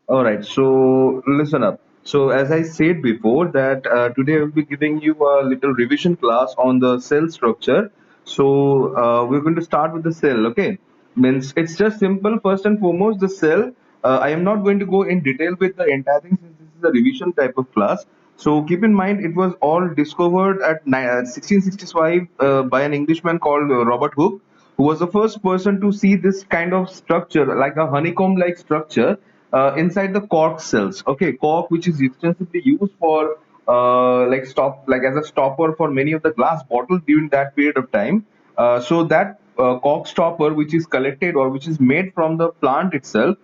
All right, so listen up. So as I said before that today I will be giving you a little revision class on the cell structure. So we're going to start with the cell, okay? Means it's just simple. First and foremost, the cell. I am not going to go in detail with the entire thing since this is a revision type of class. So keep in mind it was all discovered at 1665 by an Englishman called Robert Hooke, who was the first person to see this kind of structure, like a honeycomb like structure inside the cork cells. Okay, cork, which is extensively used for like as a stopper for many of the glass bottles during that period of time. So that cork stopper, which is collected or which is made from the plant itself,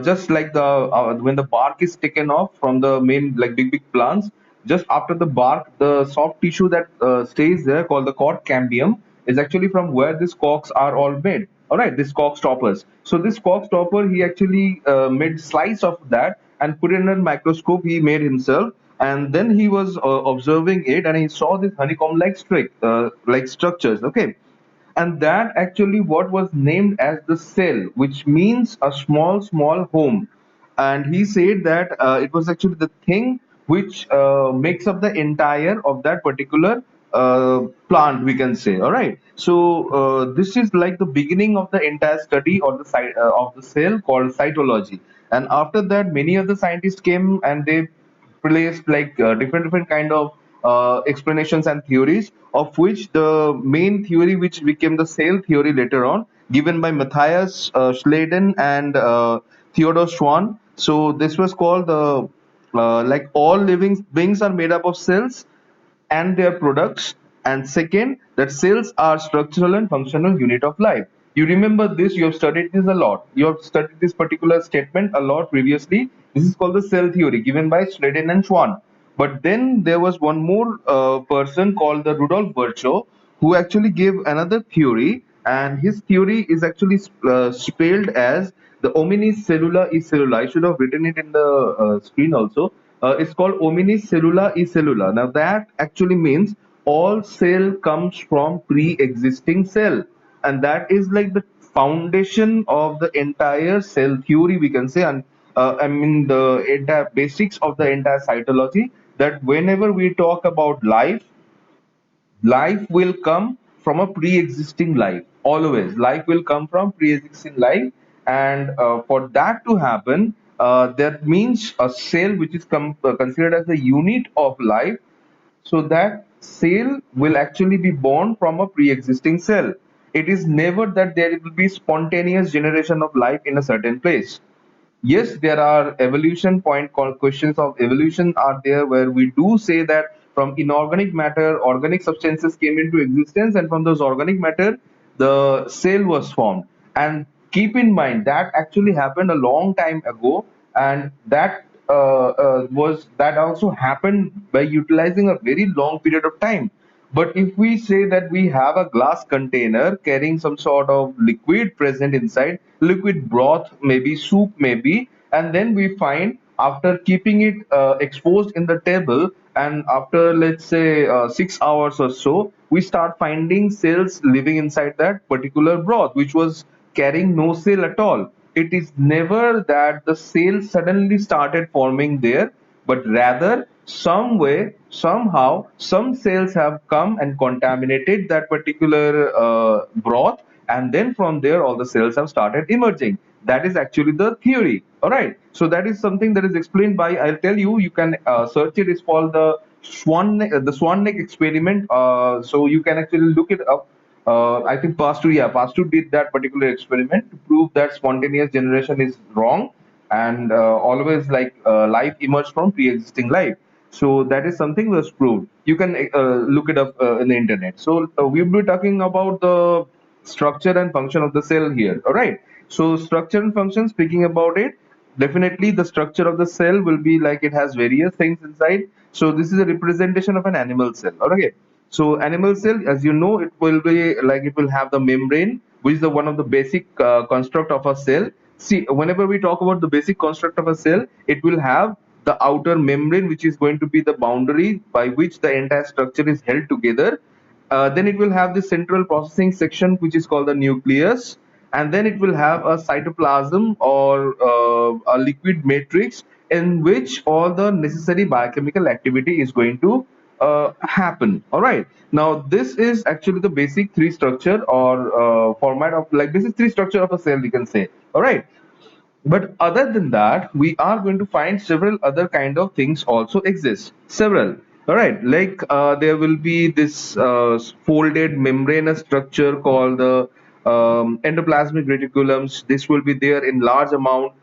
just like the when the bark is taken off from the main like big plants, just after the bark, the soft tissue that stays there called the cork cambium is actually from where these corks are all made. All right, these cork stoppers. So this cork stopper, he actually made slice of that and put it in a microscope. He made himself, and then he was observing it, and he saw this honeycomb-like like structures. Okay, and that actually what was named as the cell, which means a small home. And he said that it was actually the thing which makes up the entire of that particular plant, we can say. All right, so this is like the beginning of the entire study or the site of the cell called cytology. And after that many other scientists came and they placed like different kind of explanations and theories, of which the main theory which became the cell theory later on, given by Matthias Schleiden and Theodor Schwann. So this was called the like all living beings are made up of cells and their products. And second, that cells are structural and functional unit of life. You remember this, you have studied this a lot. You have studied this particular statement a lot previously. This is called the cell theory given by Schleiden and Schwann. But then there was one more person called the Rudolf Virchow, who actually gave another theory, and his theory is actually spelled as the hominis cellula e cellula. I should have written it in the screen also. It's called hominis cellula e cellula. Now that actually means all cell comes from pre-existing cell, and that is like the foundation of the entire cell theory, we can say. And I mean the entire basics of the entire cytology, that whenever we talk about life will come from a pre-existing life. Always life will come from pre-existing life. And for that to happen, that means a cell which is considered as the unit of life. So that cell will actually be born from a pre-existing cell. It is never that there will be spontaneous generation of life in a certain place. Yes, there are evolution point questions of evolution are there, where we do say that from inorganic matter organic substances came into existence, and from those organic matter the cell was formed. And keep in mind that actually happened a long time ago, and that was that also happened by utilizing a very long period of time. But if we say that we have a glass container carrying some sort of liquid present inside, liquid broth, maybe soup, maybe, and then we find after keeping it exposed in the table, and after let's say 6 hours or so, we start finding cells living inside that particular broth, which was carrying no cell at all. It is never that the cell suddenly started forming there, but rather some way somehow some cells have come and contaminated that particular broth, and then from there all the cells have started emerging. That is actually the theory. All right, so that is something that is explained by, I'll tell you, you can search it. It's called the swan neck experiment. So you can actually look it up. I think Pasteur did that particular experiment to prove that spontaneous generation is wrong, and always like life emerged from pre-existing life. So that is something was proved. You can look it up in the internet. So we'll be talking about the structure and function of the cell here. All right. So structure and function, speaking about it, definitely the structure of the cell will be like it has various things inside. So this is a representation of an animal cell. Okay. So animal cell, as you know, it will be like it will have the membrane, which is the one of the basic construct of a cell. See, whenever we talk about the basic construct of a cell, it will have the outer membrane, which is going to be the boundary by which the entire structure is held together. Then it will have the central processing section, which is called the nucleus. and then it will have a cytoplasm or a liquid matrix in which all the necessary biochemical activity is going to happen. All right. Now this is actually the basic three structure or format of, like, this is three structure of a cell, you can say. All right. But other than that, we are going to find several other kind of things also exist. Several. All right. Like there will be this folded membranous structure called the endoplasmic reticulums. This will be there in large amount.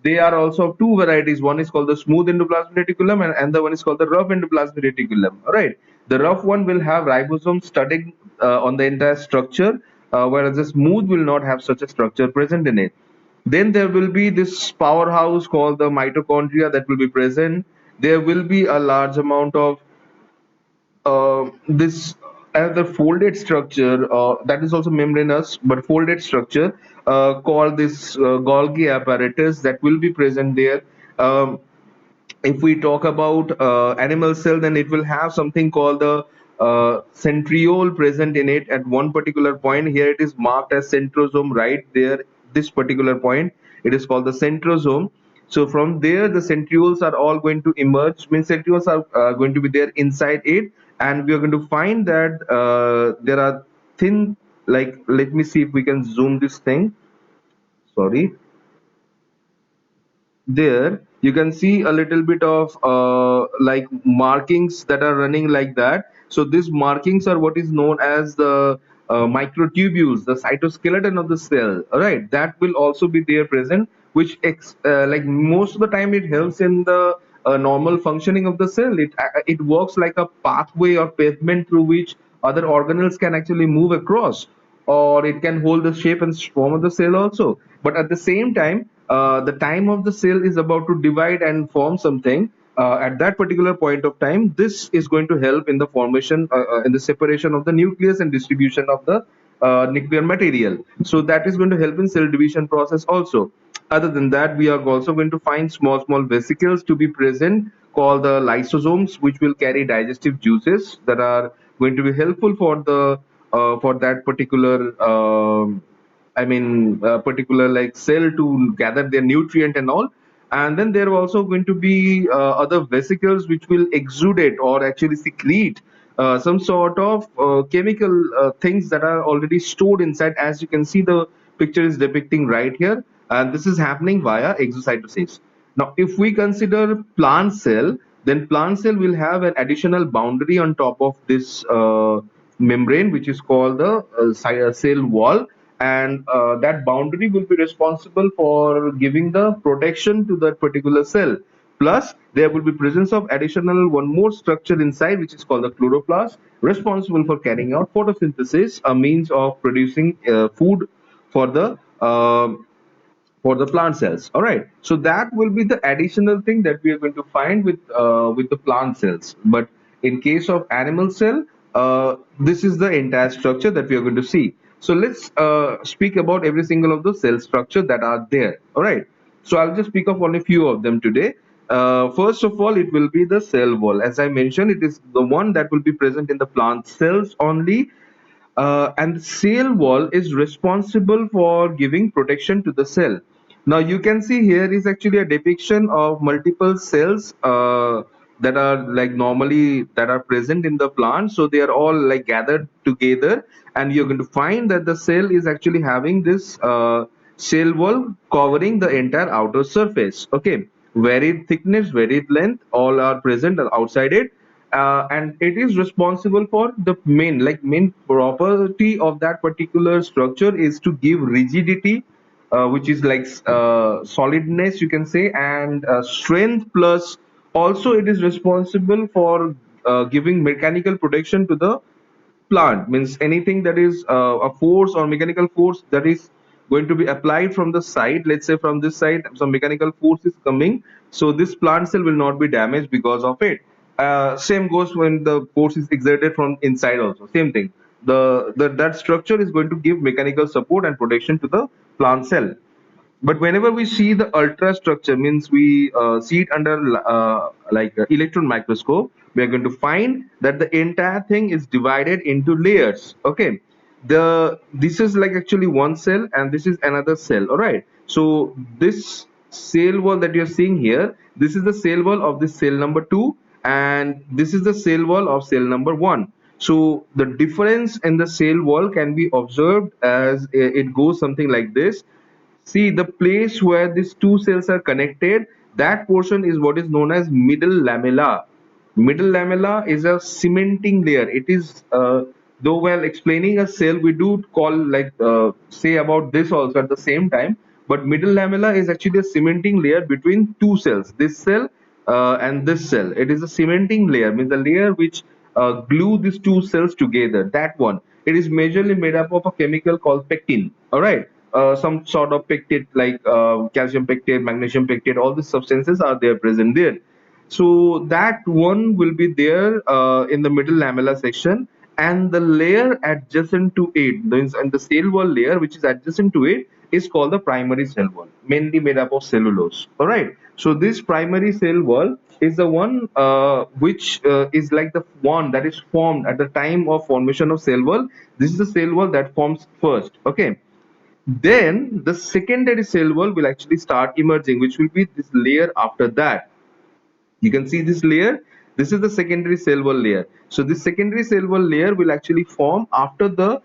They are also of two varieties. One is called the smooth endoplasmic reticulum, and the one is called the rough endoplasmic reticulum. All right. The rough one will have ribosomes studding on the entire structure, whereas the smooth will not have such a structure present in it. Then there will be this powerhouse called the mitochondria that will be present. There will be a large amount of this another folded structure that is also membranous but folded structure called this Golgi apparatus that will be present there. If we talk about animal cell, then it will have something called the centriole present in it at one particular point. Here it is marked as centrosome right there, this particular point. It is called the centrosome. So from there, the centrioles are all going to emerge. Means centrioles are going to be there inside it, and we are going to find that there are thin. Like, let me see if we can zoom this thing. Sorry, there you can see a little bit of like markings that are running like that. So these markings are what is known as the microtubules, the cytoskeleton of the cell. All right, that will also be there present, which like most of the time it helps in the normal functioning of the cell. It works like a pathway or pavement through which other organelles can actually move across, or it can hold the shape and form of the cell also. But at the same time, the time of the cell is about to divide and form something. At that particular point of time, this is going to help in the formation, in the separation of the nucleus and distribution of the nuclear material. So that is going to help in cell division process also. Other than that, we are also going to find small vesicles to be present called the lysosomes, which will carry digestive juices that are going to be helpful for that particular particular like cell to gather their nutrient and all. And then there are also going to be other vesicles which will exudate or actually secrete some sort of chemical things that are already stored inside, as you can see the picture is depicting right here, and this is happening via exocytosis. Now if we consider plant cell, then plant cell will have an additional boundary on top of this membrane, which is called the cell wall, and that boundary will be responsible for giving the protection to that particular cell. Plus there will be presence of additional one more structure inside, which is called the chloroplast, responsible for carrying out photosynthesis, a means of producing food for the plant cells. All right, so that will be the additional thing that we are going to find with the plant cells. But in case of animal cell, this is the entire structure that we are going to see. So let's speak about every single of the cell structure that are there. All right, so I'll just pick up only few of them today. First of all, it will be the cell wall. As I mentioned, it is the one that will be present in the plant cells only, and the cell wall is responsible for giving protection to the cell. Now you can see here is actually a depiction of multiple cells that are like normally that are present in the plant. So they are all like gathered together, and you're going to find that the cell is actually having this cell wall covering the entire outer surface. Okay, varied thickness, varied length, all are present outside it. And it is responsible for the main property of that particular structure is to give rigidity, which is like solidness, you can say, and strength. Plus also it is responsible for giving mechanical protection to the plant. Means anything that is a force or mechanical force that is going to be applied from the side, let's say from this side some mechanical force is coming, so this plant cell will not be damaged because of it. Same goes when the force is exerted from inside also, same thing. That structure is going to give mechanical support and protection to the plant cell. But whenever we see the ultrastructure, means we see it under electron microscope, we are going to find that the entire thing is divided into layers. Okay, this is like actually one cell and this is another cell. All right, so this cell wall that you're seeing here, this is the cell wall of this cell number 2, and this is the cell wall of cell number 1. So the difference in the cell wall can be observed as it goes something like this. See, the place where these two cells are connected, that portion is what is known as middle lamella. Middle lamella is a cementing layer. It is, though while explaining a cell, we do call like say about this also at the same time. But middle lamella is actually a cementing layer between two cells. This cell and this cell. It is a cementing layer, means the layer which glue these two cells together. That one. It is majorly made up of a chemical called pectin. All right. Some sort of pectin like calcium pectin, magnesium pectin. All these substances are there present there. So that one will be there in the middle lamella section, and the layer adjacent to it, means and the cell wall layer which is adjacent to it is called the primary cell wall, mainly made up of cellulose. All right. So this primary cell wall is the one which is like the one that is formed at the time of formation of cell wall. This is the cell wall that forms first. Okay. Then the secondary cell wall will actually start emerging, which will be this layer after that. You can see this layer. This is the secondary cell wall layer. So this secondary cell wall layer will actually form after the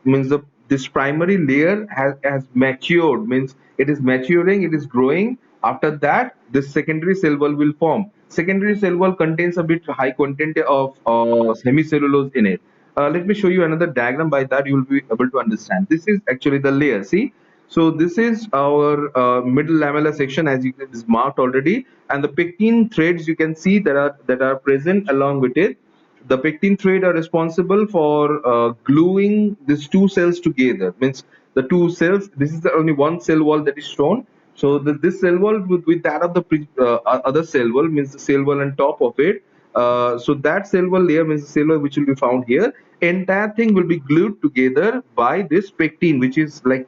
means the this primary layer has matured, means it is maturing, it is growing. After that, this secondary cell wall will form. Secondary cell wall contains a bit high content of hemicellulose in it. Let me show you another diagram. By that you will be able to understand. This is actually the layer. See, so this is our middle lamella section, as you can, is marked already, and the pectin threads you can see that are present along with it. The pectin thread are responsible for gluing these two cells together. Means the two cells. This is the only one cell wall that is shown. So this cell wall with that of the other cell wall, means the cell wall on top of it. So that cell wall layer means the cell wall which will be found here. Entire thing will be glued together by this pectin, which is like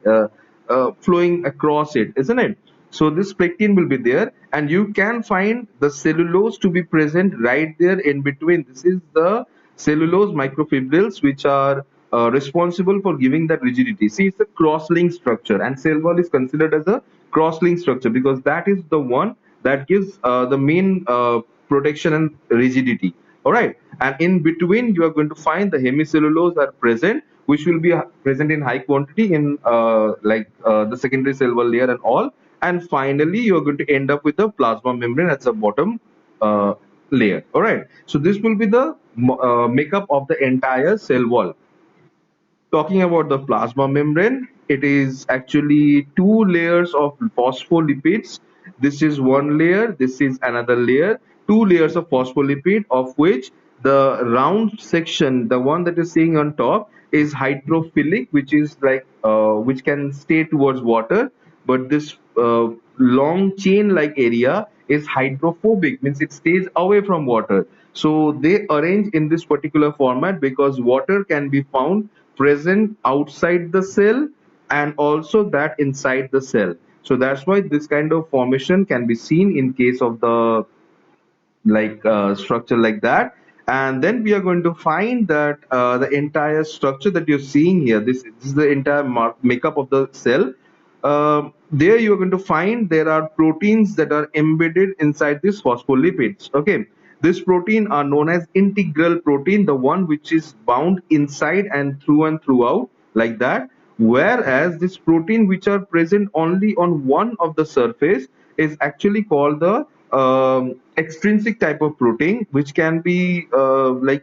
flowing across it, isn't it? So this pectin will be there, and you can find the cellulose to be present right there in between. This is the cellulose microfibrils which are responsible for giving that rigidity. See, it's a cross-link structure, and cell wall is considered as a cross-link structure because that is the one that gives the main protection and rigidity. All right, and in between you are going to find the hemicellulose are present, which will be present in high quantity in the secondary cell wall layer and all. And finally you are going to end up with the plasma membrane at the bottom uh, layer. All right, so this will be the makeup of the entire cell wall. Talking about the plasma membrane, it is actually two layers of phospholipids. This is one layer, this is another layer, two layers of phospholipid, of which the round section, the one that is seeing on top, is hydrophilic, which is like which can stay towards water, but this long chain like area is hydrophobic, means it stays away from water. So they arrange in this particular format because water can be found present outside the cell and also that inside the cell. So that's why this kind of formation can be seen in case of the structure like that. And then we are going to find that the entire structure that you're seeing here, this is the entire makeup of the cell. There you are going to find there are proteins that are embedded inside these phospholipids. Okay, this protein are known as integral protein, the one which is bound inside and throughout like that. Whereas this protein which are present only on one of the surface is actually called the extrinsic type of protein, which can be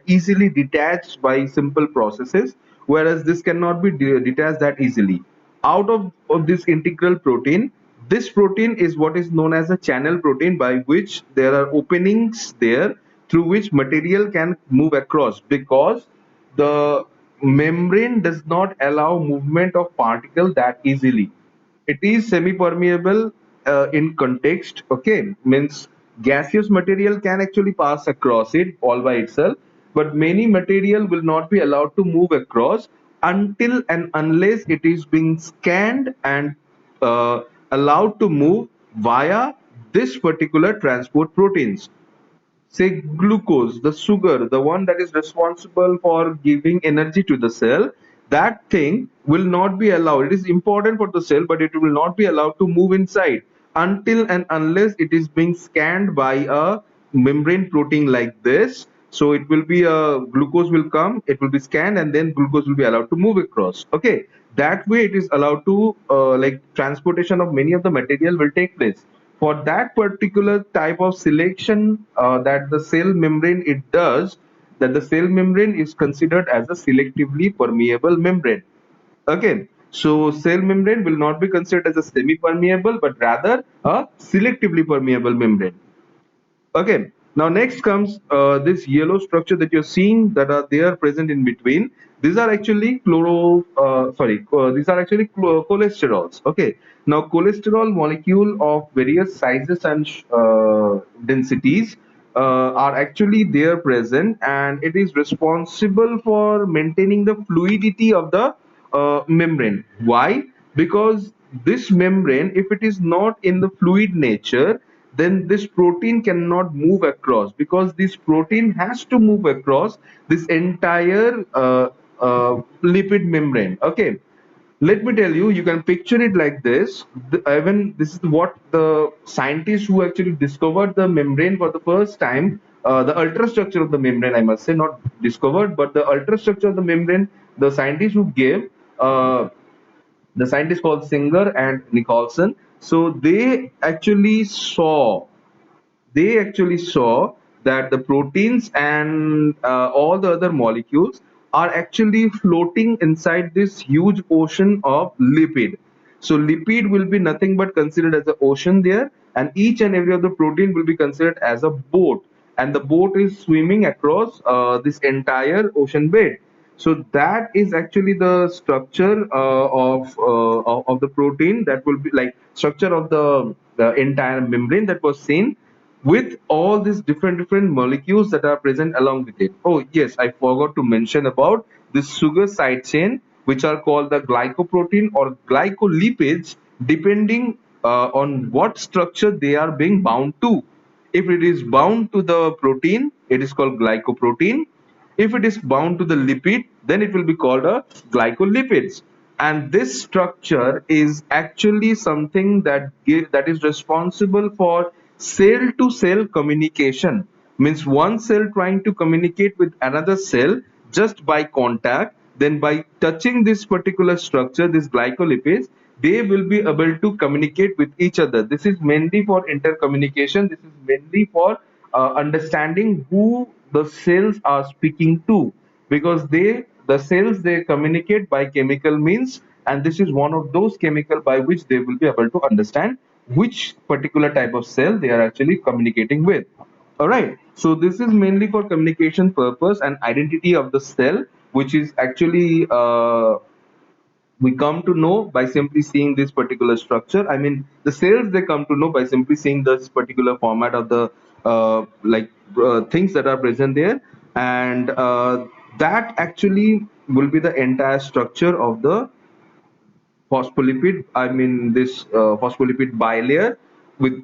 easily detached by simple processes, whereas this cannot be detached that easily. Out of this integral protein, this protein is what is known as a channel protein, by which there are openings there through which material can move across, because the membrane does not allow movement of particle that easily. It is semi-permeable in context. Okay, means gaseous material can actually pass across it all by itself, but many material will not be allowed to move across until and unless it is being scanned and uh, allowed to move via this particular transport proteins. Say glucose, the sugar, the one that is responsible for giving energy to the cell, that thing will not be allowed. It is important for the cell, but it will not be allowed to move inside until and unless it is being scanned by a membrane protein like this. So it will be a glucose will come, it will be scanned, and then glucose will be allowed to move across. Okay, that way it is allowed to like transportation of many of the material will take place. For that particular type of selection that the cell membrane it does, that the cell membrane is considered as a selectively permeable membrane. Okay, so cell membrane will not be considered as a semi-permeable, but rather a selectively permeable membrane. Okay, now next comes this yellow structure that you're seeing that are there present in between. These are actually these are actually cholesterols. Okay, now cholesterol molecule of various sizes and densities are actually there present, and it is responsible for maintaining the fluidity of the membrane. Why? Because this membrane, if it is not in the fluid nature, then this protein cannot move across, because this protein has to move across this entire lipid membrane. Okay, let me tell you, you can picture it like this. Even this is what the scientists who actually discovered the membrane for the first time, the ultrastructure of the membrane, I must say, not discovered, but the ultrastructure of the membrane, the scientists who gave, the scientists called Singer and Nicholson. So they actually saw that the proteins and all the other molecules are actually floating inside this huge ocean of lipid. So lipid will be nothing but considered as an ocean there, and each and every of the protein will be considered as a boat, and the boat is swimming across this entire ocean bed. So that is actually the structure of the protein, that will be like structure of the entire membrane that was seen, with all these different molecules that are present along with it. Oh yes, I forgot to mention about this sugar side chain, which are called the glycoprotein or glycolipids, depending on what structure they are being bound to. If it is bound to the protein, it is called glycoprotein. If it is bound to the lipid, then it will be called a glycolipids. And this structure is actually something that is responsible for cell to cell communication. Means one cell trying to communicate with another cell just by contact, then by touching this particular structure, this glycolipids, they will be able to communicate with each other. This is mainly for intercommunication. This is mainly for understanding who the cells are speaking to, because the cells they communicate by chemical means, and this is one of those chemical by which they will be able to understand which particular type of cell they are actually communicating with. All right, so this is mainly for communication purpose and identity of the cell, which is actually we come to know by simply seeing this particular structure. I mean, the cells they come to know by simply seeing this particular format of the things that are present there, and that actually will be the entire structure of the phospholipid. I mean, this phospholipid bilayer with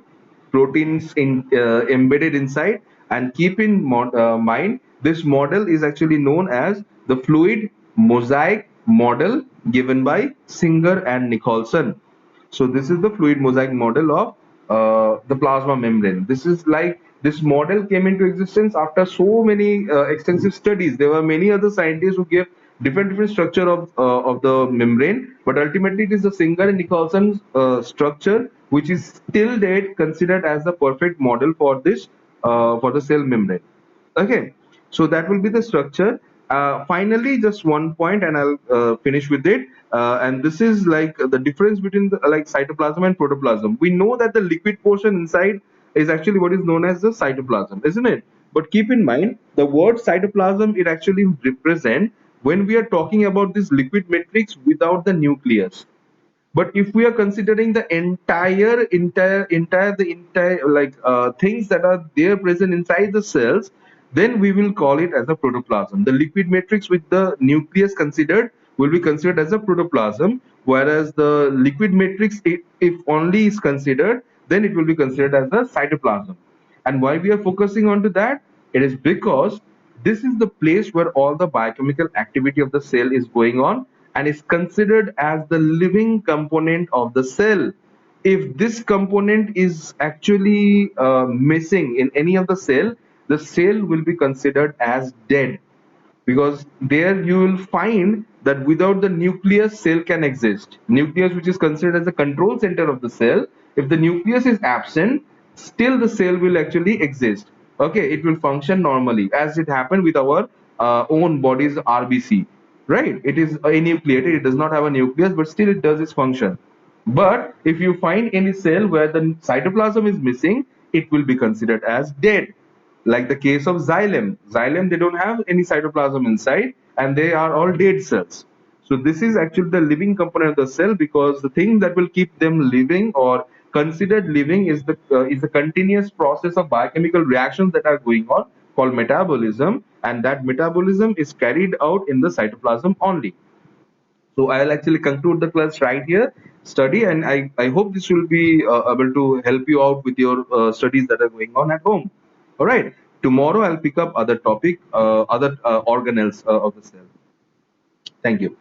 proteins embedded inside. And keep in mind, this model is actually known as the fluid mosaic model given by Singer and Nicholson. So this is the fluid mosaic model of the plasma membrane. This is like this model came into existence after so many extensive studies. There were many other scientists who gave different structure of the membrane, but ultimately it is the Singer and Nicholson structure which is till date considered as the perfect model for this for the cell membrane. Okay, so that will be the structure. Finally, just one point and I'll finish with it, and this is like the difference between the, like cytoplasm and protoplasm. We know that the liquid portion inside is actually what is known as the cytoplasm, isn't it? But keep in mind, the word cytoplasm, it actually represent when we are talking about this liquid matrix without the nucleus. But if we are considering the entire like things that are there present inside the cells, then we will call it as a protoplasm. The liquid matrix with the nucleus considered will be considered as a protoplasm, whereas the liquid matrix, if only is considered, then it will be considered as a cytoplasm. And why we are focusing on to that, it is because this is the place where all the biochemical activity of the cell is going on, and is considered as the living component of the cell. If this component is actually missing in any of the cell, the cell will be considered as dead, because there you will find that without the nucleus, cell can exist. Nucleus, which is considered as the control center of the cell, if the nucleus is absent, still the cell will actually exist. Okay, it will function normally as it happened with our own body's RBC, right? It is enucleated, it does not have a nucleus, but still it does its function. But if you find any cell where the cytoplasm is missing, it will be considered as dead. Like the case of xylem. Xylem, they don't have any cytoplasm inside, and they are all dead cells. So this is actually the living component of the cell, because the thing that will keep them living or considered living is the continuous process of biochemical reactions that are going on, called metabolism, and that metabolism is carried out in the cytoplasm only. So I'll actually conclude the class right here. Study, and I hope this will be able to help you out with your studies that are going on at home. All right. Tomorrow I'll pick up other topic, other organelles of the cell. Thank you.